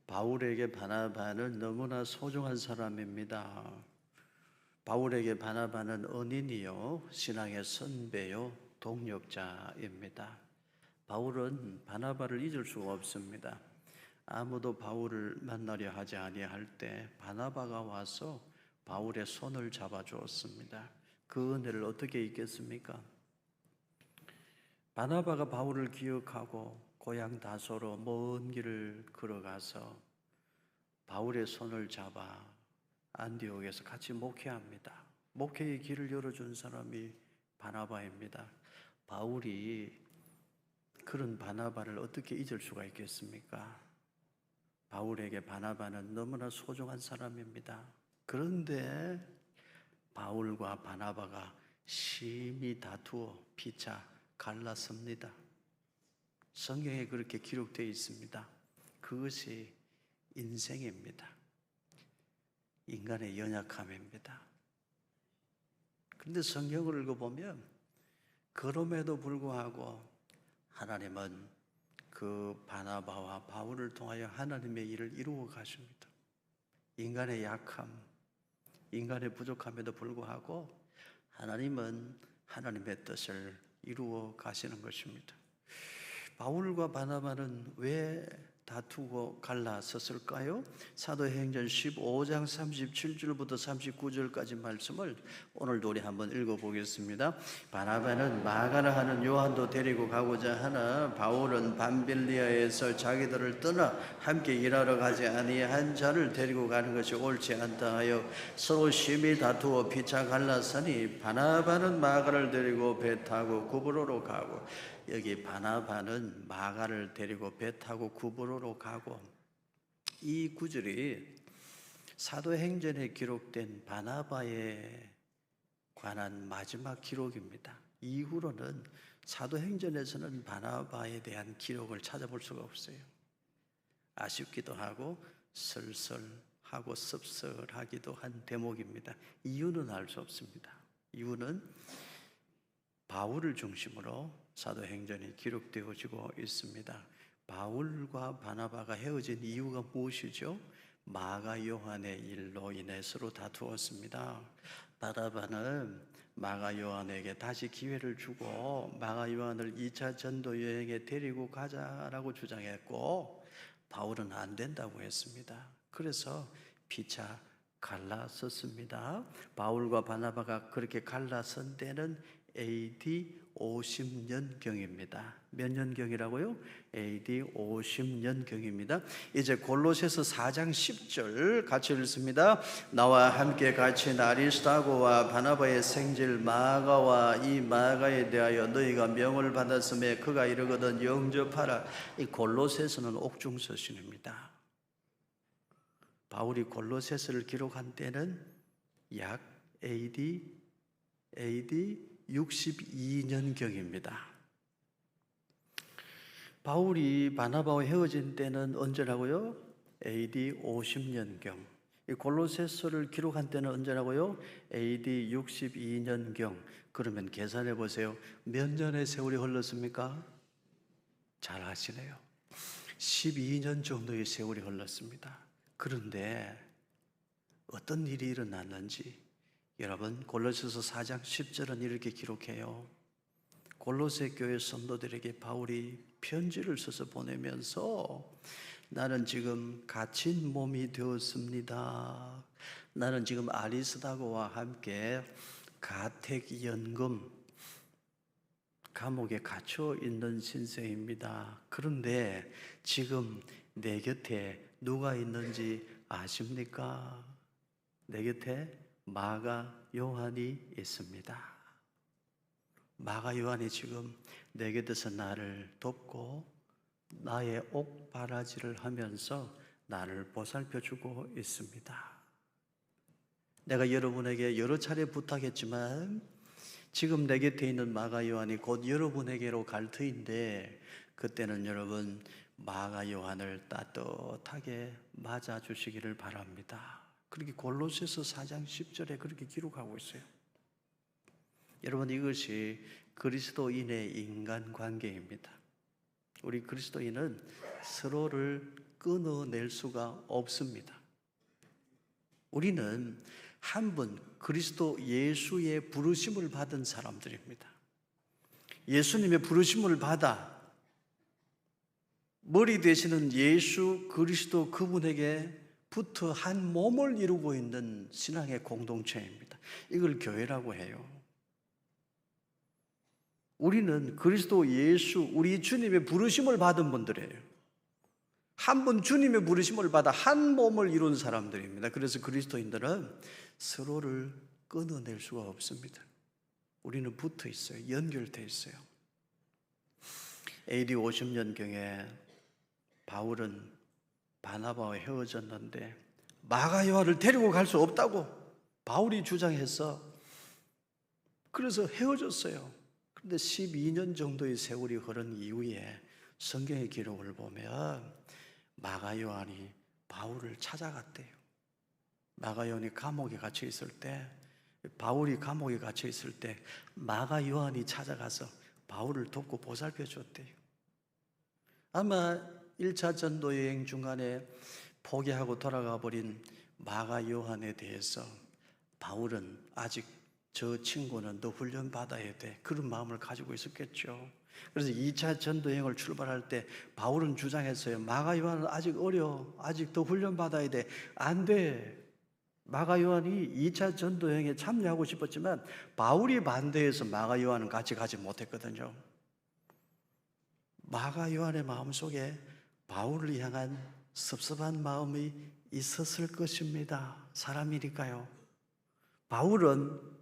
바울에게 바나바는 너무나 소중한 사람입니다. 바울에게 바나바는 은인이요, 신앙의 선배요, 동력자입니다. 바울은 바나바를 잊을 수가 없습니다. 아무도 바울을 만나려 하지 아니할 때 바나바가 와서 바울의 손을 잡아 주었습니다. 그 은혜를 어떻게 잊겠습니까? 바나바가 바울을 기억하고 고향 다소로 먼 길을 걸어가서 바울의 손을 잡아 안디옥에서 같이 목회합니다. 목회의 길을 열어준 사람이 바나바입니다. 바울이 그런 바나바를 어떻게 잊을 수가 있겠습니까? 바울에게 바나바는 너무나 소중한 사람입니다. 그런데 바울과 바나바가 심히 다투어 피차 갈랐습니다. 성경에 그렇게 기록되어 있습니다. 그것이 인생입니다. 인간의 연약함입니다. 그런데 성경을 읽어보면 그럼에도 불구하고 하나님은 그 바나바와 바울을 통하여 하나님의 일을 이루어 가십니다. 인간의 약함, 인간의 부족함에도 불구하고 하나님은 하나님의 뜻을 이루어 가시는 것입니다. 바울과 바나바는 왜 다투고 갈라섰을까요? 사도행전 15장 37절부터 39절까지 말씀을 오늘도 우리 한번 읽어보겠습니다. 바나바는 마가라 하는 요한도 데리고 가고자 하나 바울은 밤빌리아에서 자기들을 떠나 함께 일하러 가지 아니한 자를 데리고 가는 것이 옳지 않다 하여 서로 심히 다투어 피차 갈라서니 바나바는 마가를 데리고 배 타고 구브로로 가고, 여기 바나바는 마가를 데리고 배 타고 구브로로 가고, 이 구절이 사도행전에 기록된 바나바에 관한 마지막 기록입니다. 이후로는 사도행전에서는 바나바에 대한 기록을 찾아볼 수가 없어요. 아쉽기도 하고 쓸쓸하고 씁쓸하기도 한 대목입니다. 이유는 알 수 없습니다. 이유는 바울을 중심으로 사도행전이 기록되어지고 있습니다. 바울과 바나바가 헤어진 이유가 무엇이죠? 마가 요한의 일로 인해 서로 다투었습니다. 바나바는 마가 요한에게 다시 기회를 주고 마가 요한을 2차 전도 여행에 데리고 가자라고 주장했고, 바울은 안 된다고 했습니다. 그래서 피차 갈라섰습니다. 바울과 바나바가 그렇게 갈라선 때는 AD 50년경입니다. 몇 년경이라고요? AD 50년경입니다. 이제 골로새서 4장 10절 같이 읽습니다. 나와 함께 갇힌 아리스타고와 바나바의 생질 마가와 이 마가에 대하여 너희가 명을 받았음에 그가 이르거든 영접하라. 이 골로새서는 옥중서신입니다. 바울이 골로새서를 기록한 때는 약 AD 62년경입니다. 바울이 바나바와 헤어진 때는 언제라고요? AD 50년경. 이 골로새서를 기록한 때는 언제라고요? AD 62년경. 그러면 계산해 보세요. 몇 년의 세월이 흘렀습니까? 잘 아시네요. 12년 정도의 세월이 흘렀습니다. 그런데 어떤 일이 일어났는지 여러분, 골로새서 4장 10절은 이렇게 기록해요. 골로새 교회 성도들에게 바울이 편지를 써서 보내면서 나는 지금 갇힌 몸이 되었습니다. 나는 지금 아리스다고와 함께 가택연금 감옥에 갇혀 있는 신세입니다. 그런데 지금 내 곁에 누가 있는지 아십니까? 내 곁에 마가 요한이 있습니다. 마가 요한이 지금 내 곁에서 나를 돕고 나의 옥바라지를 하면서 나를 보살펴주고 있습니다. 내가 여러분에게 여러 차례 부탁했지만 지금 내 곁에 있는 마가 요한이 곧 여러분에게로 갈 터인데, 그때는 여러분 마가 요한을 따뜻하게 맞아주시기를 바랍니다. 그렇게 골로새서 4장 10절에 그렇게 기록하고 있어요. 여러분, 이것이 그리스도인의 인간관계입니다. 우리 그리스도인은 서로를 끊어낼 수가 없습니다. 우리는 한 분 그리스도 예수의 부르심을 받은 사람들입니다. 예수님의 부르심을 받아 머리 되시는 예수 그리스도 그분에게 부터 한 몸을 이루고 있는 신앙의 공동체입니다. 이걸 교회라고 해요. 우리는 그리스도 예수, 우리 주님의 부르심을 받은 분들이에요. 한 분 주님의 부르심을 받아 한 몸을 이룬 사람들입니다. 그래서 그리스도인들은 서로를 끊어낼 수가 없습니다. 우리는 붙어 있어요. 연결되어 있어요. AD 50년경에 바울은 바나바와 헤어졌는데 마가 요한을 데리고 갈 수 없다고 바울이 주장해서 그래서 헤어졌어요. 그런데 12년 정도의 세월이 흐른 이후에 성경의 기록을 보면 마가 요한이 바울을 찾아갔대요. 마가 요한이 감옥에 갇혀 있을 때, 바울이 감옥에 갇혀 있을 때 마가 요한이 찾아가서 바울을 돕고 보살펴 줬대요. 아마 1차 전도 여행 중간에 포기하고 돌아가 버린 마가 요한에 대해서 바울은 아직 저 친구는 더 훈련 받아야 돼, 그런 마음을 가지고 있었겠죠. 그래서 2차 전도 여행을 출발할 때 바울은 주장했어요. 마가 요한은 아직 어려, 아직 더 훈련 받아야 돼. 안 돼. 마가 요한이 2차 전도 여행에 참여하고 싶었지만 바울이 반대해서 마가 요한은 같이 가지 못했거든요. 마가 요한의 마음속에 바울을 향한 섭섭한 마음이 있었을 것입니다. 사람이니까요. 바울은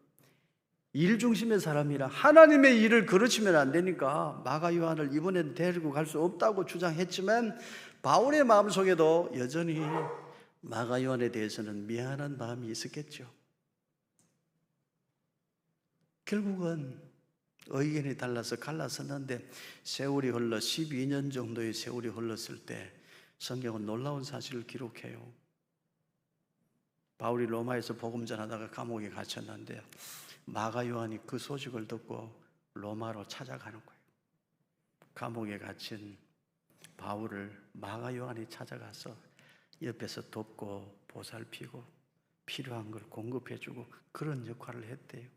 일 중심의 사람이라 하나님의 일을 그르치면 안 되니까 마가 요한을 이번엔 데리고 갈 수 없다고 주장했지만 바울의 마음속에도 여전히 마가 요한에 대해서는 미안한 마음이 있었겠죠. 결국은 의견이 달라서 갈라섰는데 세월이 흘러 12년 정도의 세월이 흘렀을 때 성경은 놀라운 사실을 기록해요. 바울이 로마에서 복음 전하다가 감옥에 갇혔는데 마가 요한이 그 소식을 듣고 로마로 찾아가는 거예요. 감옥에 갇힌 바울을 마가 요한이 찾아가서 옆에서 돕고 보살피고 필요한 걸 공급해주고 그런 역할을 했대요.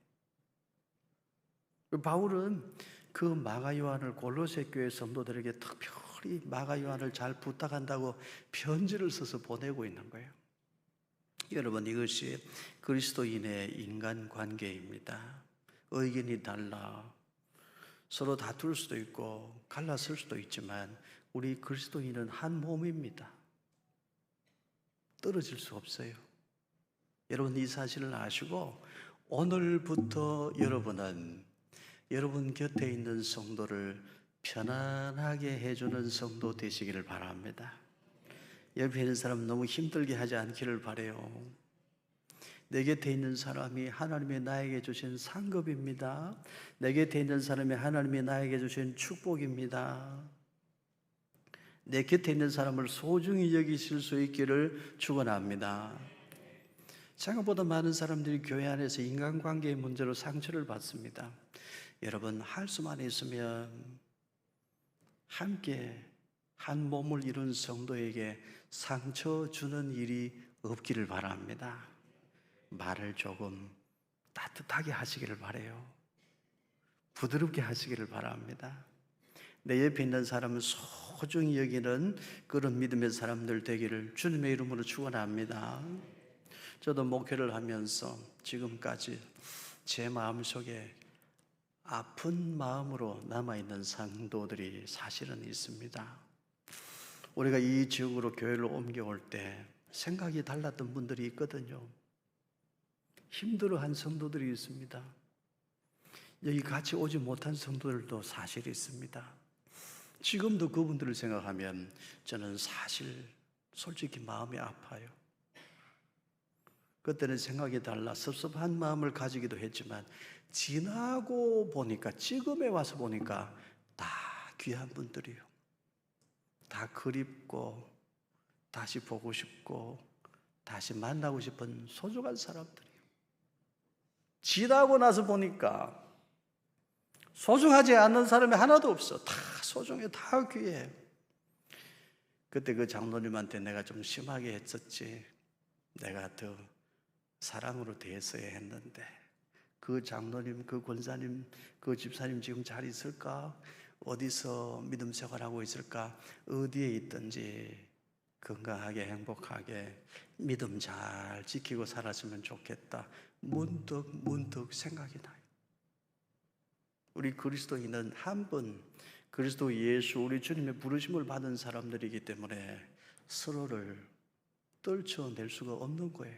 바울은 그 마가 요한을 골로새 교회 성도들에게 특별히 마가 요한을 잘 부탁한다고 편지를 써서 보내고 있는 거예요. 여러분, 이것이 그리스도인의 인간관계입니다. 의견이 달라 서로 다툴 수도 있고 갈라설 수도 있지만 우리 그리스도인은 한 몸입니다. 떨어질 수 없어요. 여러분, 이 사실을 아시고 오늘부터 여러분은 여러분 곁에 있는 성도를 편안하게 해주는 성도 되시기를 바랍니다. 옆에 있는 사람 너무 힘들게 하지 않기를 바라요. 내 곁에 있는 사람이 하나님이 나에게 주신 상급입니다. 내 곁에 있는 사람이 하나님이 나에게 주신 축복입니다. 내 곁에 있는 사람을 소중히 여기실 수 있기를 축원합니다. 생각보다 많은 사람들이 교회 안에서 인간관계의 문제로 상처를 받습니다. 여러분, 할 수만 있으면 함께 한 몸을 이룬 성도에게 상처 주는 일이 없기를 바랍니다. 말을 조금 따뜻하게 하시기를 바라요. 부드럽게 하시기를 바랍니다. 내 옆에 있는 사람을 소중히 여기는 그런 믿음의 사람들 되기를 주님의 이름으로 축원합니다. 저도 목회를 하면서 지금까지 제 마음속에 아픈 마음으로 남아있는 성도들이 사실은 있습니다. 우리가 이 지역으로 교회를 옮겨올 때 생각이 달랐던 분들이 있거든요. 힘들어한 성도들이 있습니다. 여기 같이 오지 못한 성도들도 사실 있습니다. 지금도 그분들을 생각하면 저는 사실 솔직히 마음이 아파요. 그때는 생각이 달라 섭섭한 마음을 가지기도 했지만 지나고 보니까, 지금에 와서 보니까 다 귀한 분들이요. 다 그립고 다시 보고 싶고 다시 만나고 싶은 소중한 사람들이요. 지나고 나서 보니까 소중하지 않는 사람이 하나도 없어. 다 소중해, 다 귀해. 그때 그 장로님한테 내가 좀 심하게 했었지. 내가 더 사랑으로 대했어야 했는데 그 장로님, 그 권사님, 그 집사님 지금 잘 있을까? 어디서 믿음 생활하고 있을까? 어디에 있든지 건강하게 행복하게 믿음 잘 지키고 살았으면 좋겠다. 문득 생각이 나요. 우리 그리스도인은 한 번 그리스도 예수 우리 주님의 부르심을 받은 사람들이기 때문에 서로를 떨쳐낼 수가 없는 거예요.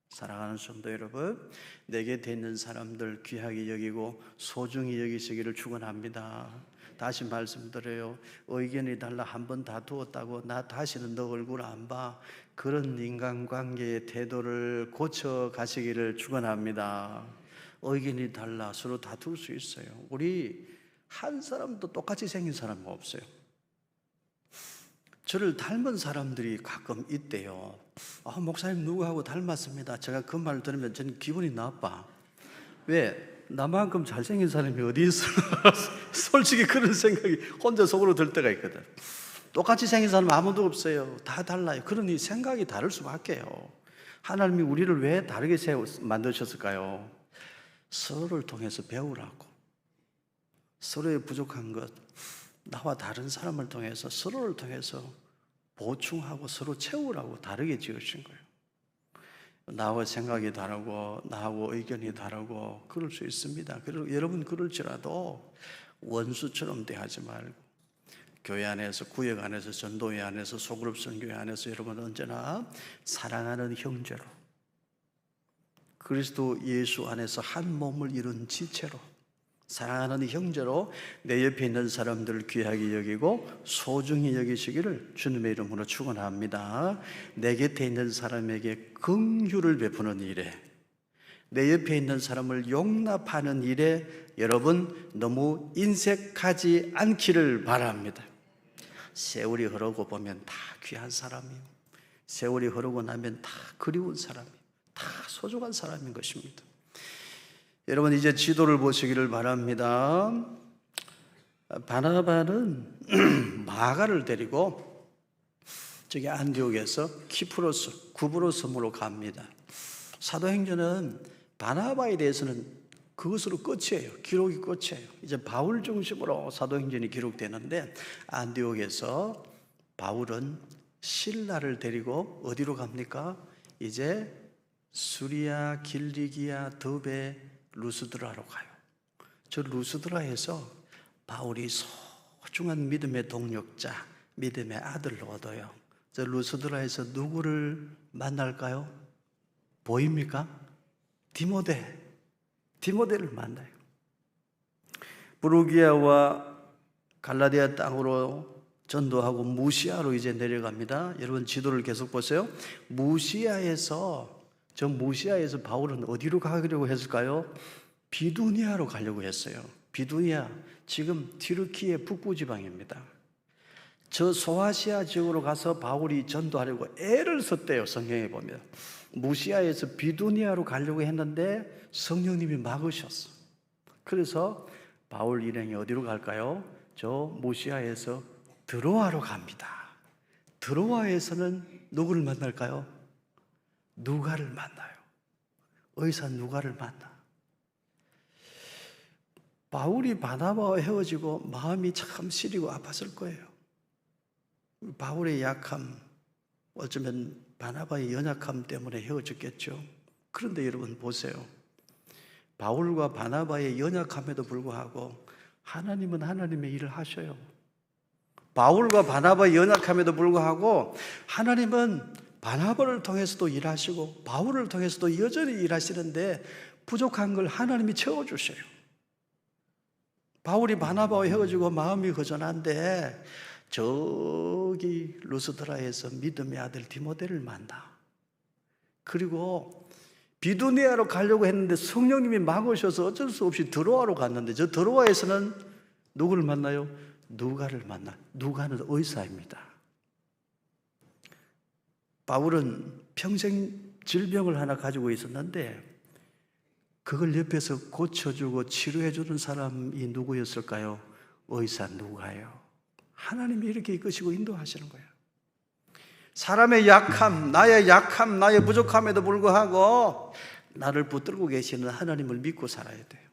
사랑하는 성도 여러분, 내 곁에 있는 사람들 귀하게 여기고 소중히 여기시기를 축원합니다. 다시 말씀드려요. 의견이 달라 한 번 다투었다고 나 다시는 너 얼굴 안 봐. 그런 인간관계의 태도를 고쳐 가시기를 축원합니다. 의견이 달라 서로 다툴 수 있어요. 우리 한 사람도 똑같이 생긴 사람은 없어요. 저를 닮은 사람들이 가끔 있대요. 목사님 누구하고 닮았습니다. 제가 그 말 들으면 저는 기분이 나빠. 왜? 나만큼 잘생긴 사람이 어디 있어? 솔직히 그런 생각이 혼자 속으로 들 때가 있거든. 똑같이 생긴 사람 아무도 없어요. 다 달라요. 그러니 생각이 다를 수밖에요. 하나님이 우리를 왜 다르게 만드셨을까요? 서로를 통해서 배우라고. 서로의 부족한 것, 나와 다른 사람을 통해서 서로를 통해서 보충하고 서로 채우라고 다르게 지으신 거예요. 나와 생각이 다르고 나하고 의견이 다르고 그럴 수 있습니다. 그리고 여러분 그럴지라도 원수처럼 대하지 말고 교회 안에서, 구역 안에서, 전도회 안에서, 소그룹 선교회 안에서 여러분 언제나 사랑하는 형제로, 그리스도 예수 안에서 한 몸을 이룬 지체로, 사랑하는 형제로 내 옆에 있는 사람들을 귀하게 여기고 소중히 여기시기를 주님의 이름으로 축원합니다. 내 곁에 있는 사람에게 긍휼을 베푸는 일에, 내 옆에 있는 사람을 용납하는 일에 여러분 너무 인색하지 않기를 바랍니다. 세월이 흐르고 보면 다 귀한 사람이요, 세월이 흐르고 나면 다 그리운 사람이요, 다 소중한 사람인 것입니다. 여러분 이제 지도를 보시기를 바랍니다. 바나바는 마가를 데리고 저기 안디옥에서 키프로스, 구브로 섬으로 갑니다. 사도행전은 바나바에 대해서는 그것으로 끝이에요. 기록이 끝이에요. 이제 바울 중심으로 사도행전이 기록되는데 안디옥에서 바울은 실라를 데리고 어디로 갑니까? 이제 수리아, 길리기아, 더베, 루스드라로 가요. 저 루스드라에서 바울이 소중한 믿음의 동력자, 믿음의 아들을 얻어요. 저 루스드라에서 누구를 만날까요? 보입니까? 디모데를 만나요. 부르기아와 갈라디아 땅으로 전도하고 무시아로 이제 내려갑니다. 여러분 지도를 계속 보세요. 무시아에서 바울은 어디로 가려고 했을까요? 비두니아로 가려고 했어요. 비두니아, 지금 튀르키예 북부 지방입니다. 저 소아시아 지역으로 가서 바울이 전도하려고 애를 썼대요. 성경에 보면 무시아에서 비두니아로 가려고 했는데 성령님이 막으셨어. 그래서 바울 일행이 어디로 갈까요? 저 무시아에서 드로아로 갑니다. 드로아에서는 누구를 만날까요? 누가를 만나요. 의사 누가를 만나. 바울이 바나바와 헤어지고 마음이 참 시리고 아팠을 거예요. 바울의 약함, 어쩌면 바나바의 연약함 때문에 헤어졌겠죠. 그런데 여러분 보세요. 바울과 바나바의 연약함에도 불구하고 하나님은 하나님의 일을 하셔요. 바울과 바나바의 연약함에도 불구하고 하나님은 바나바를 통해서도 일하시고 바울을 통해서도 여전히 일하시는데 부족한 걸 하나님이 채워주셔요. 바울이 바나바와 헤어지고 마음이 허전한데 저기 루스드라에서 믿음의 아들 디모데를 만나. 그리고 비두니아로 가려고 했는데 성령님이 막으셔서 어쩔 수 없이 드로아로 갔는데 저 드로아에서는 누구를 만나요? 누가를 만나. 누가는 의사입니다. 바울은 평생 질병을 하나 가지고 있었는데 그걸 옆에서 고쳐주고 치료해주는 사람이 누구였을까요? 의사 누가요. 하나님이 이렇게 이끄시고 인도하시는 거예요. 사람의 약함, 나의 부족함에도 불구하고 나를 붙들고 계시는 하나님을 믿고 살아야 돼요.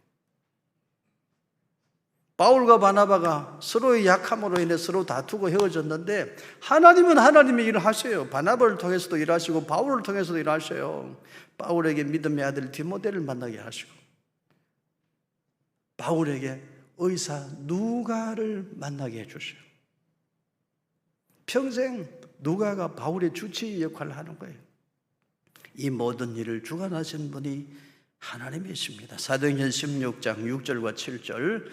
바울과 바나바가 서로의 약함으로 인해 서로 다투고 헤어졌는데 하나님은 하나님의 일을 하셔요. 바나바를 통해서도 일하시고 바울을 통해서도 일하셔요. 바울에게 믿음의 아들 디모데를 만나게 하시고 바울에게 의사 누가를 만나게 해주셔요. 평생 누가가 바울의 주치의 역할을 하는 거예요. 이 모든 일을 주관하신 분이 하나님이십니다. 사도행전 16장 6절과 7절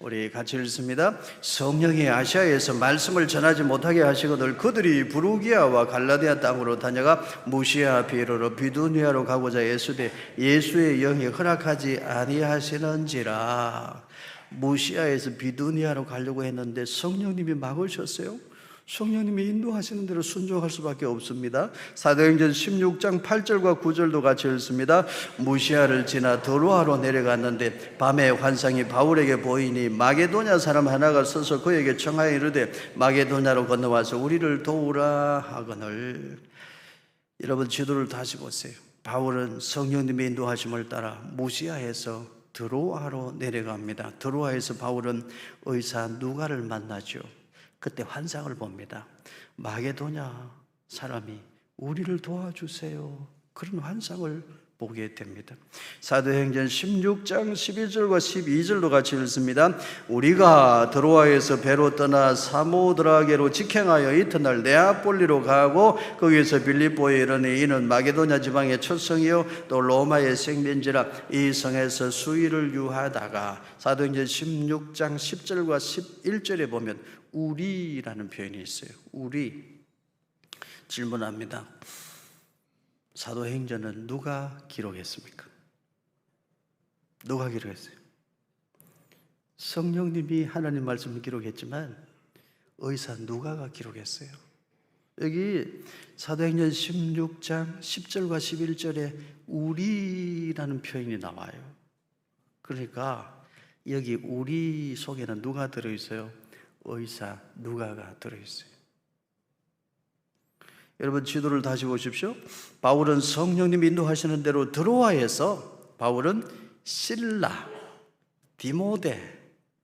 우리 같이 읽습니다. 성령이 아시아에서 말씀을 전하지 못하게 하시거늘 그들이 부르기아와 갈라디아 땅으로 다녀가 무시아 비로로 비두니아로 가고자 예수되 예수의 영이 허락하지 아니하시는지라. 무시아에서 비두니아로 가려고 했는데 성령님이 막으셨어요. 성령님이 인도하시는 대로 순종할 수밖에 없습니다. 사도행전 16장 8절과 9절도 같이 읽습니다. 무시아를 지나 드로아로 내려갔는데 밤에 환상이 바울에게 보이니 마게도냐 사람 하나가 서서 그에게 청하여 이르되 마게도냐로 건너와서 우리를 도우라 하거늘. 여러분 지도를 다시 보세요. 바울은 성령님의 인도하심을 따라 무시아에서 드로아로 내려갑니다. 드로아에서 바울은 의사 누가를 만나죠. 그때 환상을 봅니다. 마게도냐 사람이 우리를 도와주세요. 그런 환상을 보게 됩니다. 사도행전 16장 11절과 12절도 같이 읽습니다. 우리가 드로아에서 배로 떠나 사모드라게로 직행하여 이튿날 네아폴리로 가고 거기에서 빌립보에 이르니 이는 마게도냐 지방의 첫 성이요 또 로마의 생민지라. 이 성에서 수일을 유하다가 사도행전 16장 10절과 11절에 보면 우리라는 표현이 있어요. 우리. 질문합니다. 사도행전은 누가 기록했습니까? 누가 기록했어요? 성령님이 하나님 말씀을 기록했지만 의사 누가가 기록했어요. 여기 사도행전 16장 10절과 11절에 우리라는 표현이 나와요. 그러니까 여기 우리 속에는 누가 들어있어요? 의사 누가가 들어있어요. 여러분 지도를 다시 보십시오. 바울은 성령님 인도하시는 대로 드로아에서 바울은 실라, 디모데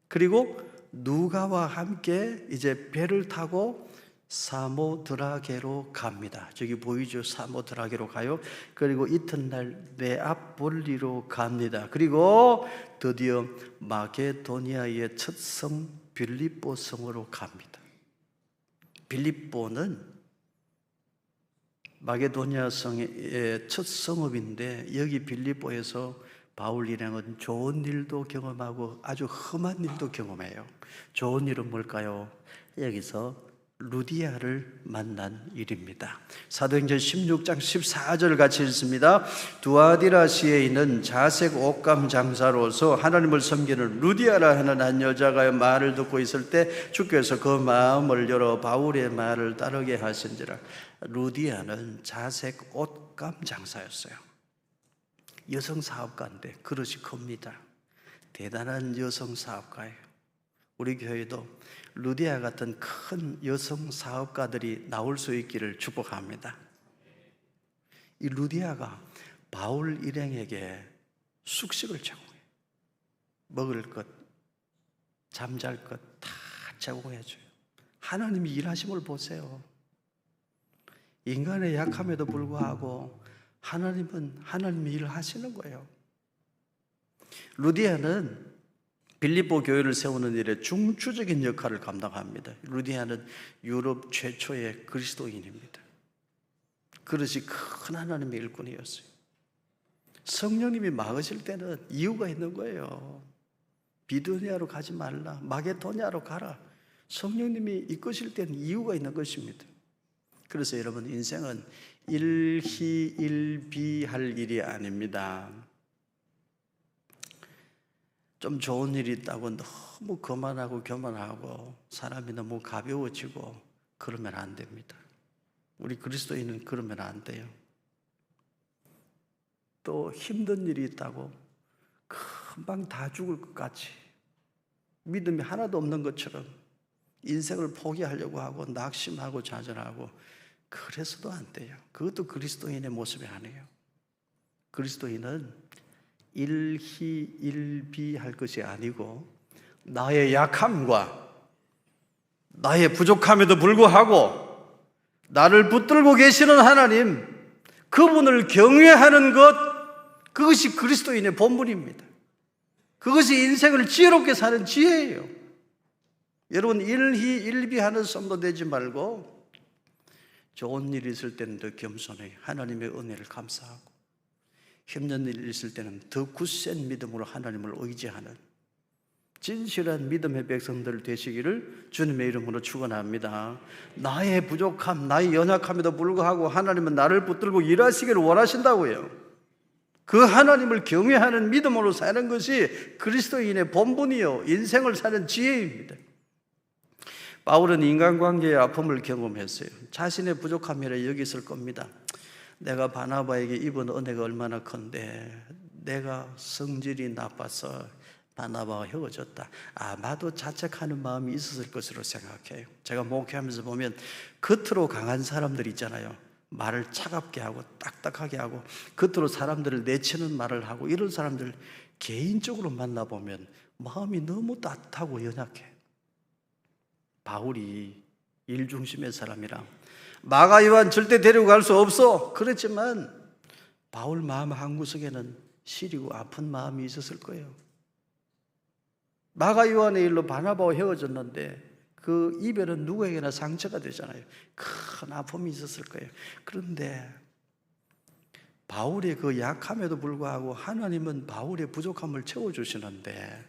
그리고 누가와 함께 이제 배를 타고 사모드라게로 갑니다. 저기 보이죠? 사모드라게로 가요. 그리고 이튿날 네아폴리로 갑니다. 그리고 드디어 마게도니아의 첫 성 빌립보 성으로 갑니다. 빌립보는 마게도니아 성의 첫 성읍인데 여기 빌립보에서 바울 일행은 좋은 일도 경험하고 아주 험한 일도 경험해요. 좋은 일은 뭘까요? 여기서 루디아를 만난 일입니다. 사도행전 16장 14절 같이 읽습니다. 두아디라시에 있는 자색 옷감 장사로서 하나님을 섬기는 루디아라 하는 한 여자가 말을 듣고 있을 때 주께서 그 마음을 열어 바울의 말을 따르게 하신지라. 루디아는 자색 옷감 장사였어요. 여성 사업가인데 그릇이 큽니다. 대단한 여성 사업가예요. 우리 교회도 루디아 같은 큰 여성 사업가들이 나올 수 있기를 축복합니다. 이 루디아가 바울 일행에게 숙식을 제공해요. 먹을 것, 잠잘 것 다 제공해줘요. 하나님이 일하심을 보세요. 인간의 약함에도 불구하고 하나님은 하나님이 일을 하시는 거예요. 루디아는 빌립보 교회를 세우는 일에 중추적인 역할을 감당합니다. 루디아는 유럽 최초의 그리스도인입니다. 그릇이 큰 하나님의 일꾼이었어요. 성령님이 막으실 때는 이유가 있는 거예요. 비두니아로 가지 말라, 마게도냐로 가라. 성령님이 이끄실 때는 이유가 있는 것입니다. 그래서 여러분 인생은 일희일비할 일이 아닙니다. 좀 좋은 일이 있다고 너무 거만하고 교만하고 사람이 너무 가벼워지고 그러면 안 됩니다. 우리 그리스도인은 그러면 안 돼요. 또 힘든 일이 있다고 금방 다 죽을 것 같이 믿음이 하나도 없는 것처럼 인생을 포기하려고 하고 낙심하고 좌절하고 그래서도 안 돼요. 그것도 그리스도인의 모습이 아니에요. 그리스도인은 일희일비할 것이 아니고 나의 약함과 나의 부족함에도 불구하고 나를 붙들고 계시는 하나님, 그분을 경외하는 것, 그것이 그리스도인의 본분입니다. 그것이 인생을 지혜롭게 사는 지혜예요. 여러분, 일희일비하는 삶도 되지 말고 좋은 일이 있을 때는 더 겸손히 하나님의 은혜를 감사하고, 힘든 일이 있을 때는 더 굳센 믿음으로 하나님을 의지하는 진실한 믿음의 백성들 되시기를 주님의 이름으로 축원합니다. 나의 부족함, 나의 연약함에도 불구하고 하나님은 나를 붙들고 일하시기를 원하신다고요. 그 하나님을 경외하는 믿음으로 사는 것이 그리스도인의 본분이요, 인생을 사는 지혜입니다. 바울은 인간관계의 아픔을 경험했어요. 자신의 부족함이라 여겼을 겁니다. 내가 바나바에게 입은 은혜가 얼마나 큰데 내가 성질이 나빠서 바나바와 헤어졌다. 아마도 자책하는 마음이 있었을 것으로 생각해요. 제가 목회하면서 보면 겉으로 강한 사람들 있잖아요. 말을 차갑게 하고 딱딱하게 하고 겉으로 사람들을 내치는 말을 하고, 이런 사람들 개인적으로 만나보면 마음이 너무 따뜻하고 연약해. 바울이 일중심의 사람이라 마가 요한 절대 데리고 갈 수 없어. 그랬지만 바울 마음 한구석에는 시리고 아픈 마음이 있었을 거예요. 마가 요한의 일로 바나바와 헤어졌는데 그 이별은 누구에게나 상처가 되잖아요. 큰 아픔이 있었을 거예요. 그런데 바울의 그 약함에도 불구하고 하나님은 바울의 부족함을 채워주시는데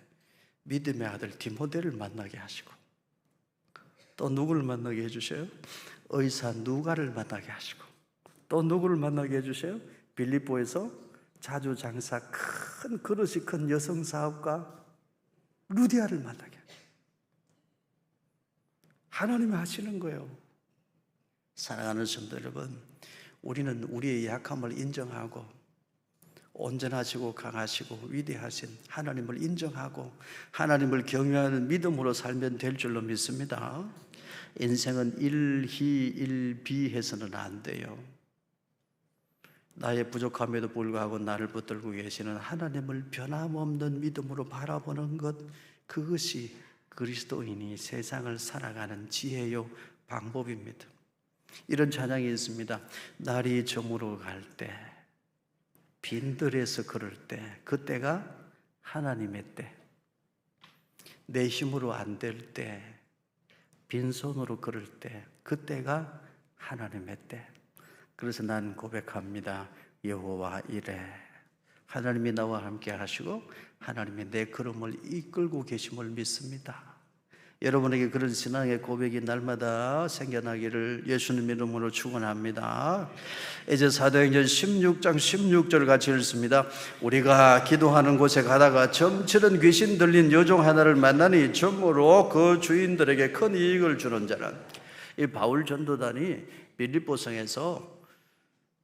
믿음의 아들 디모데를 만나게 하시고, 또 누구를 만나게 해주셔요? 의사 누가를 만나게 하시고, 또 누구를 만나게 해주셔요? 빌립보에서 자주 장사 큰 그릇이 큰 여성 사업가 루디아를 만나게 하시고, 하나님이 하시는 거예요. 사랑하는 성도 여러분, 우리는 우리의 약함을 인정하고 온전하시고 강하시고 위대하신 하나님을 인정하고 하나님을 경외하는 믿음으로 살면 될 줄로 믿습니다. 인생은 일희일비해서는 안 돼요. 나의 부족함에도 불구하고 나를 붙들고 계시는 하나님을 변함없는 믿음으로 바라보는 것, 그것이 그리스도인이 세상을 살아가는 지혜요 방법입니다. 이런 찬양이 있습니다. 날이 저물어 갈 때, 빈들에서 걸을 때, 그때가 하나님의 때. 내 힘으로 안 될 때, 빈손으로 걸을 때, 그때가 하나님의 때. 그래서 난 고백합니다. 여호와 이래. 하나님이 나와 함께 하시고 하나님이 내 걸음을 이끌고 계심을 믿습니다. 여러분에게 그런 신앙의 고백이 날마다 생겨나기를 예수님 이름으로 축원합니다. 이제 사도행전 16장 16절 같이 읽습니다. 우리가 기도하는 곳에 가다가 점치는 귀신 들린 여종 하나를 만나니 점으로 그 주인들에게 큰 이익을 주는 자라. 이 바울 전도단이 빌립보성에서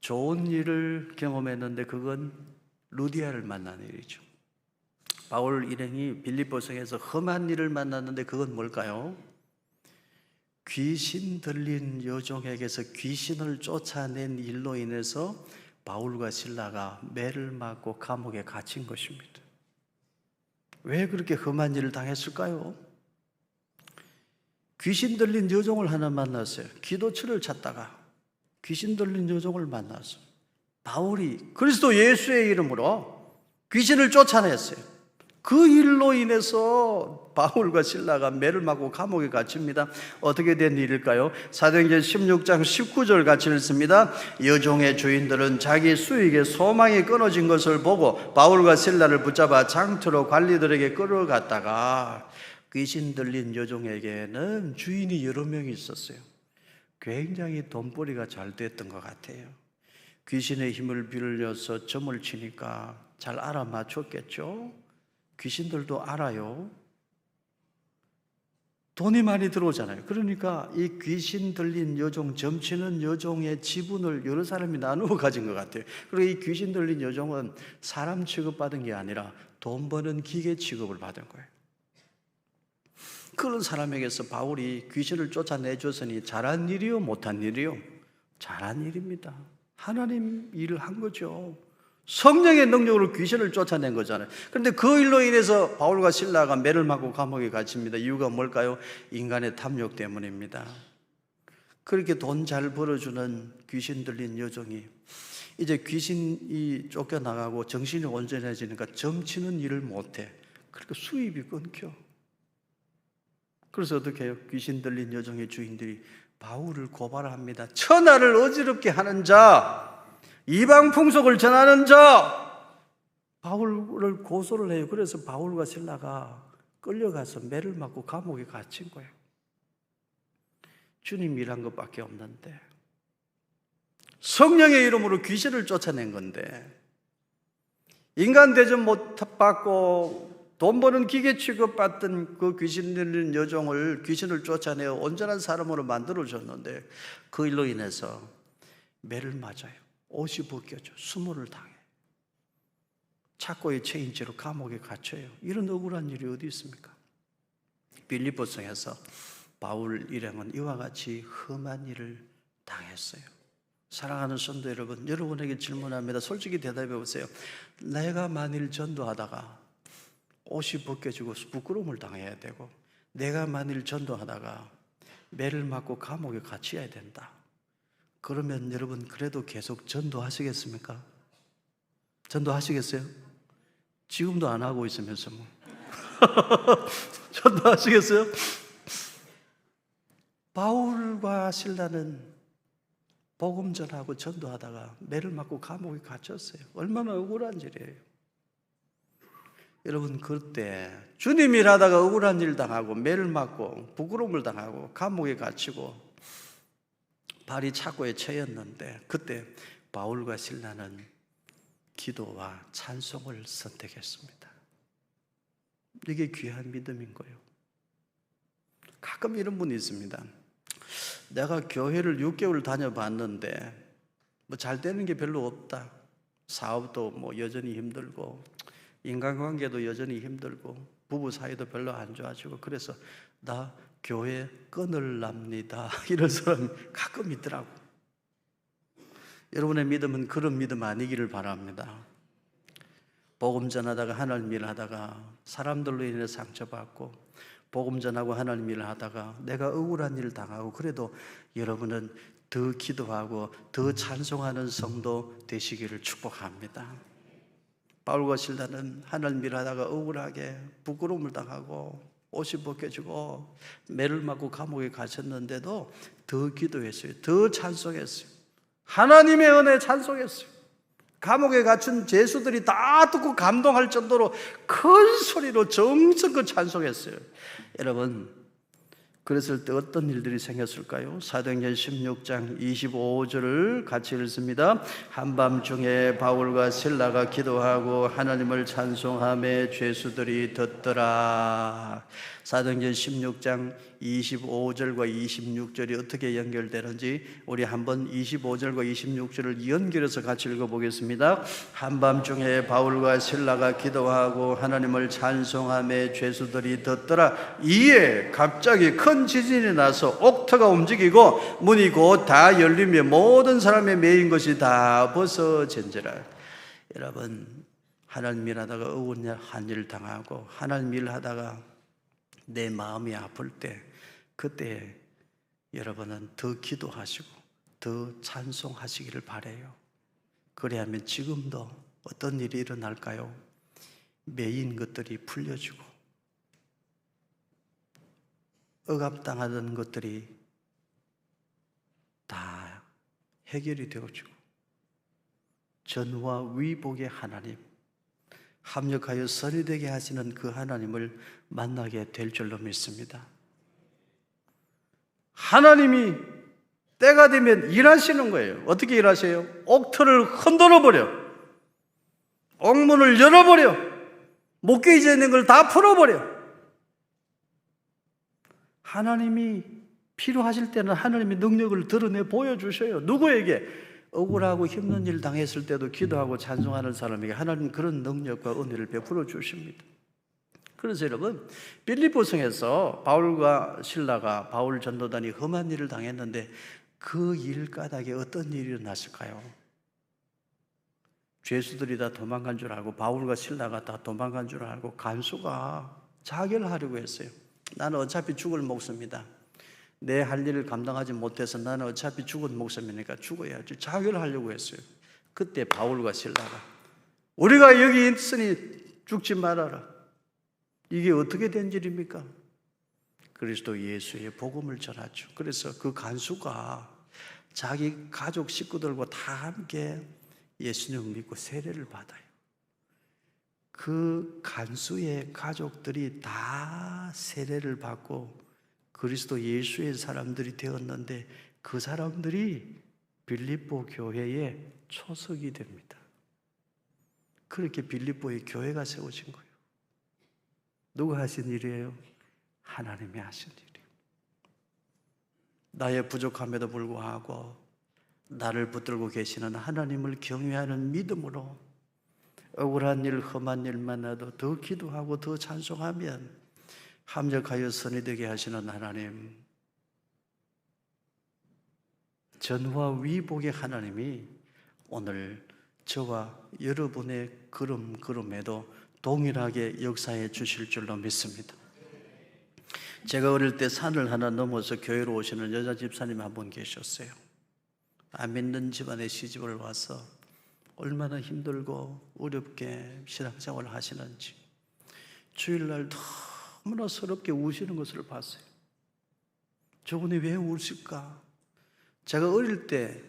좋은 일을 경험했는데 그건 루디아를 만나는 일이죠. 바울 일행이 빌립보성에서 험한 일을 만났는데 그건 뭘까요? 귀신 들린 여종에게서 귀신을 쫓아낸 일로 인해서 바울과 실라가 매를 맞고 감옥에 갇힌 것입니다. 왜 그렇게 험한 일을 당했을까요? 귀신 들린 여종을 하나 만났어요. 기도처를 찾다가 귀신 들린 여종을 만났어요. 바울이 그리스도 예수의 이름으로 귀신을 쫓아냈어요. 그 일로 인해서 바울과 실라가 매를 맞고 감옥에 갇힙니다. 어떻게 된 일일까요? 사도행전 16장 19절 같이 읽습니다. 여종의 주인들은 자기 수익의 소망이 끊어진 것을 보고 바울과 실라를 붙잡아 장터로 관리들에게 끌어갔다가, 귀신 들린 여종에게는 주인이 여러 명이 있었어요. 굉장히 돈벌이가 잘 됐던 것 같아요. 귀신의 힘을 빌려서 점을 치니까 잘 알아맞혔겠죠. 귀신들도 알아요. 돈이 많이 들어오잖아요. 그러니까 이 귀신 들린 여종, 점치는 여종의 지분을 여러 사람이 나누어 가진 것 같아요. 그리고 이 귀신 들린 여종은 사람 취급받은 게 아니라 돈 버는 기계 취급을 받은 거예요. 그런 사람에게서 바울이 귀신을 쫓아내줬으니 잘한 일이요 못한 일이요? 잘한 일입니다. 하나님 일을 한 거죠. 성령의 능력으로 귀신을 쫓아낸 거잖아요. 그런데 그 일로 인해서 바울과 실라가 매를 맞고 감옥에 갇힙니다. 이유가 뭘까요? 인간의 탐욕 때문입니다. 그렇게 돈 잘 벌어주는 귀신 들린 여종이 이제 귀신이 쫓겨나가고 정신이 온전해지니까 점치는 일을 못해. 그러니까 수입이 끊겨. 그래서 어떻게 해요? 귀신 들린 여종의 주인들이 바울을 고발합니다. 천하를 어지럽게 하는 자, 이방 풍속을 전하는 자, 바울을 고소를 해요. 그래서 바울과 실라가 끌려가서 매를 맞고 감옥에 갇힌 거예요. 주님 일한 것밖에 없는데, 성령의 이름으로 귀신을 쫓아낸 건데, 인간 대접 못 받고 돈 버는 기계 취급받던 그 귀신 들린 여종을 귀신을 쫓아내어 온전한 사람으로 만들어줬는데, 그 일로 인해서 매를 맞아요. 옷이 벗겨져 수모를 당해. 착고의 체인죄로 감옥에 갇혀요. 이런 억울한 일이 어디 있습니까? 빌립보성에서 바울 일행은 이와 같이 험한 일을 당했어요. 사랑하는 성도 여러분, 여러분에게 질문합니다. 솔직히 대답해 보세요. 내가 만일 전도하다가 옷이 벗겨지고 부끄러움을 당해야 되고, 내가 만일 전도하다가 매를 맞고 감옥에 갇혀야 된다. 그러면 여러분 그래도 계속 전도하시겠습니까? 전도하시겠어요? 지금도 안 하고 있으면서 뭐 전도하시겠어요? 바울과 실라는 복음 전하고 전도하다가 매를 맞고 감옥에 갇혔어요. 얼마나 억울한 일이에요. 여러분, 그때 주님 일하다가 억울한 일 당하고 매를 맞고 부끄러움을 당하고 감옥에 갇히고 발이 착고에 채였는데, 그때 바울과 실라는 기도와 찬송을 선택했습니다. 이게 귀한 믿음인 거예요. 가끔 이런 분이 있습니다. 내가 교회를 6개월 다녀봤는데 뭐 잘 되는 게 별로 없다. 사업도 뭐 여전히 힘들고 인간관계도 여전히 힘들고 부부 사이도 별로 안 좋아지고, 그래서 나 교회 끊을랍니다. 이런 사람이 가끔 있더라고. 여러분의 믿음은 그런 믿음 아니기를 바랍니다. 복음 전하다가 하나님 일을 하다가 사람들로 인해 상처받고, 복음 전하고 하나님 일을 하다가 내가 억울한 일을 당하고, 그래도 여러분은 더 기도하고 더 찬송하는 성도 되시기를 축복합니다. 바울과 실라는 하나님 일을 하다가 억울하게 부끄러움을 당하고 옷이 벗겨지고 매를 맞고 감옥에 갇혔는데도 더 기도했어요. 더 찬송했어요. 하나님의 은혜 찬송했어요. 감옥에 갇힌 죄수들이 다 듣고 감동할 정도로 큰 소리로 정성껏 찬송했어요. 여러분, 그랬을 때 어떤 일들이 생겼을까요? 사도행전 16장 25절을 같이 읽습니다. 한밤중에 바울과 실라가 기도하고 하나님을 찬송하며 죄수들이 듣더라. 사도행전 16장 25절과 26절이 어떻게 연결되는지 우리 한번 25절과 26절을 연결해서 같이 읽어보겠습니다. 한밤중에 바울과 실라가 기도하고 하나님을 찬송하며 죄수들이 듣더라. 이에 갑자기 큰 지진이 나서 옥토가 움직이고 문이 곧 다 열리며 모든 사람의 매인 것이 다 벗어진지라. 여러분, 하나님 일하다가 억울한 일을 당하고 하나님 일하다가 내 마음이 아플 때, 그때 여러분은 더 기도하시고 더 찬송하시기를 바라요. 그래야면 지금도 어떤 일이 일어날까요? 매인 것들이 풀려지고 억압당하던 것들이 다 해결이 되어지고 전과 위복의 하나님, 합력하여 선이 되게 하시는 그 하나님을 만나게 될 줄로 믿습니다. 하나님이 때가 되면 일하시는 거예요. 어떻게 일하세요? 옥틀을 흔들어 버려, 옥문을 열어버려, 목깨이져 있는 걸 다 풀어버려. 하나님이 필요하실 때는 하나님의 능력을 드러내 보여주셔요. 누구에게? 억울하고 힘든 일 당했을 때도 기도하고 찬송하는 사람에게 하나님 그런 능력과 은혜를 베풀어 주십니다. 그래서 여러분, 빌립보성에서 바울과 실라가 바울 전도단이 험한 일을 당했는데 그 일가닥에 어떤 일이 일어났을까요? 죄수들이 다 도망간 줄 알고 바울과 실라가 다 도망간 줄 알고 간수가 자결하려고 했어요. 나는 어차피 죽을 목숨이다. 내 할 일을 감당하지 못해서 나는 어차피 죽은 목숨이니까 죽어야지. 자결하려고 했어요. 그때 바울과 실라가 우리가 여기 있으니 죽지 말아라. 이게 어떻게 된 일입니까? 그리스도 예수의 복음을 전하죠. 그래서 그 간수가 자기 가족 식구들과 다 함께 예수님을 믿고 세례를 받아요. 그 간수의 가족들이 다 세례를 받고 그리스도 예수의 사람들이 되었는데 그 사람들이 빌립보 교회의 초석이 됩니다. 그렇게 빌립보에 교회가 세워진 거예요. 누가 하신 일이에요? 하나님이 하신 일이에요. 나의 부족함에도 불구하고 나를 붙들고 계시는 하나님을 경외하는 믿음으로 억울한 일, 험한 일만 나도 더 기도하고 더 찬송하면 합력하여 선이 되게 하시는 하나님, 전화 위복의 하나님이 오늘 저와 여러분의 걸음에도 동일하게 역사해 주실 줄로 믿습니다. 제가 어릴 때 산을 하나 넘어서 교회로 오시는 여자 집사님 한 분 계셨어요. 안 믿는 집안에 시집을 와서 얼마나 힘들고 어렵게 신앙생활을 하시는지 주일날 너무나 서럽게 우시는 것을 봤어요. 저분이 왜 우실까? 제가 어릴 때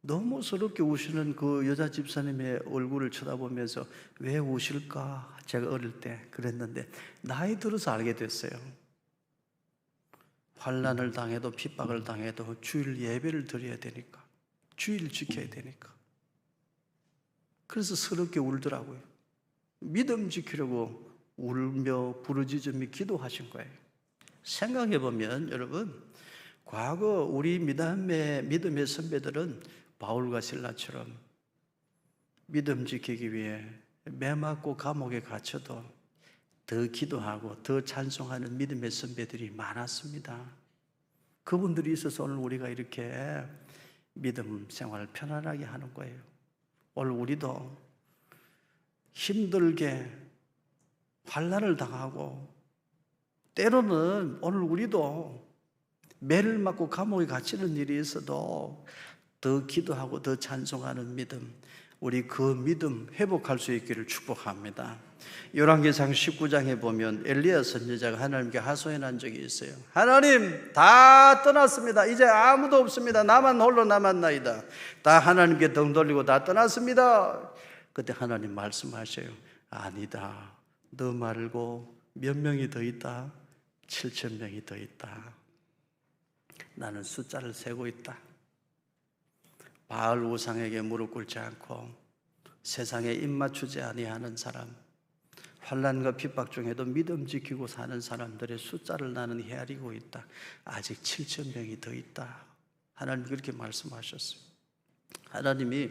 너무 서럽게 우시는 그 여자 집사님의 얼굴을 쳐다보면서 왜 우실까? 제가 어릴 때 그랬는데 나이 들어서 알게 됐어요. 환난을 당해도 핍박을 당해도 주일 예배를 드려야 되니까, 주일 지켜야 되니까. 그래서 서럽게 울더라고요. 믿음 지키려고 울며 부르짖으며 기도하신 거예요. 생각해보면 여러분, 과거 우리 믿음의 선배들은 바울과 실라처럼 믿음 지키기 위해 매 맞고 감옥에 갇혀도 더 기도하고 더 찬송하는 믿음의 선배들이 많았습니다. 그분들이 있어서 오늘 우리가 이렇게 믿음 생활을 편안하게 하는 거예요. 오늘 우리도 힘들게 환난을 당하고 때로는 오늘 우리도 매를 맞고 감옥에 갇히는 일이 있어도 더 기도하고 더 찬송하는 믿음, 우리 그 믿음 회복할 수 있기를 축복합니다. 열왕기상 19장에 보면 엘리야 선지자가 하나님께 하소연한 적이 있어요. 하나님, 다 떠났습니다. 이제 아무도 없습니다. 나만 홀로 남았나이다. 다 하나님께 등 돌리고 다 떠났습니다. 그때 하나님 말씀하셔요. 아니다. 너 말고 몇 명이 더 있다? 7,000명이 더 있다. 나는 숫자를 세고 있다. 바알 우상에게 무릎 꿇지 않고 세상에 입맞추지 아니하는 사람, 환난과 핍박 중에도 믿음 지키고 사는 사람들의 숫자를 나는 헤아리고 있다. 아직 7,000명이 더 있다. 하나님 그렇게 말씀하셨어요. 하나님이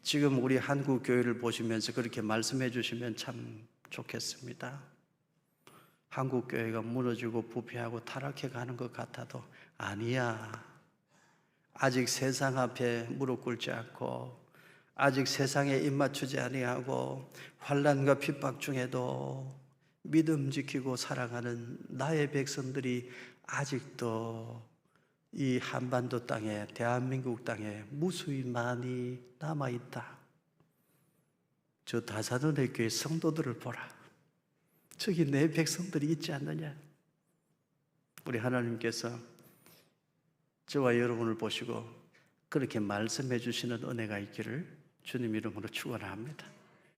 지금 우리 한국 교회를 보시면서 그렇게 말씀해 주시면 참 좋겠습니다. 한국 교회가 무너지고 부패하고 타락해 가는 것 같아도 아니야. 아직 세상 앞에 무릎 꿇지 않고 아직 세상에 입맞추지 아니하고 환난과 핍박 중에도 믿음 지키고 살아가는 나의 백성들이 아직도 이 한반도 땅에, 대한민국 땅에 무수히 많이 남아있다. 저 다사도네 교회 성도들을 보라. 저기 내 백성들이 있지 않느냐. 우리 하나님께서 저와 여러분을 보시고 그렇게 말씀해 주시는 은혜가 있기를 주님 이름으로 축원합니다.